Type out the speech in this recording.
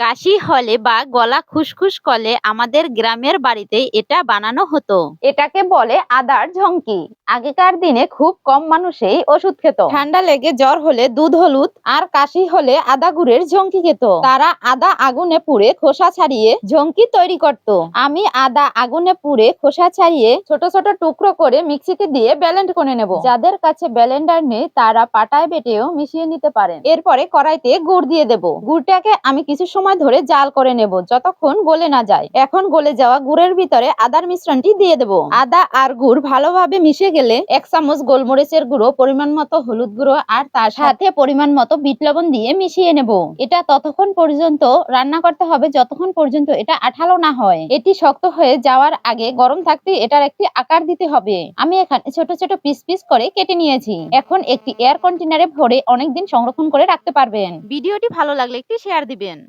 কাশি হলে বা গলা খুসখুস করলে আমাদের গ্রামের বাড়িতে এটা বানানো হতো। এটাকে বলে আদার ঝঙ্কি। আগেকার দিনে খুব কম মানুষই ওষুধ খেত। ঠান্ডা লেগে জ্বর হলে দুধ হলুদ আর কাশি হলে আদা গুড়ের ঝঙ্কি খেত। তারা আদা আগুনে পুড়ে খোসা ছাড়িয়ে ঝঙ্কি তৈরি করত। আমি আদা আগুনে পুড়ে খোসা ছাড়িয়ে ছোট ছোট টুকরো করে মিক্সিতে দিয়ে ব্লেন্ড করে নেব। যাদের কাছে ব্লেন্ডার নেই তারা পাটায় বেটেও মিশিয়ে নিতে পারেন। এরপরে কড়াইতে গুড় দিয়ে দেব। গুড়টাকে আমি কিছু সময় ধরে জাল করে নেব যতক্ষণ গলে না যায়। এখন গলে যাওয়া গুড়ের ভিতরে আদার মিশ্রণটি দিয়ে দেব। আদা আর গুড় ভালোভাবে মিশে গেলে 1 চামচ গোলমরিচের গুঁড়ো, পরিমাণ মতো হলুদ গুঁড়ো আর তার সাথে পরিমাণ মতো বিট লবণ দিয়ে মিশিয়ে নেব। এটা ততক্ষণ পর্যন্ত রান্না করতে হবে যতক্ষণ পর্যন্ত এটা আঠালো না হয়। এটি শক্ত হয়ে যাওয়ার আগে গরম থাকতে এটার একটি আকার দিতে হবে। আমি এখানে ছোট ছোট পিস পিস করে কেটে নিয়েছি। এখন একটি এয়ার কন্টেনারে ভরে অনেকদিন সংরক্ষণ করে রাখতে পারবেন। ভিডিওটি ভালো লাগলে একটি শেয়ার দিবেন।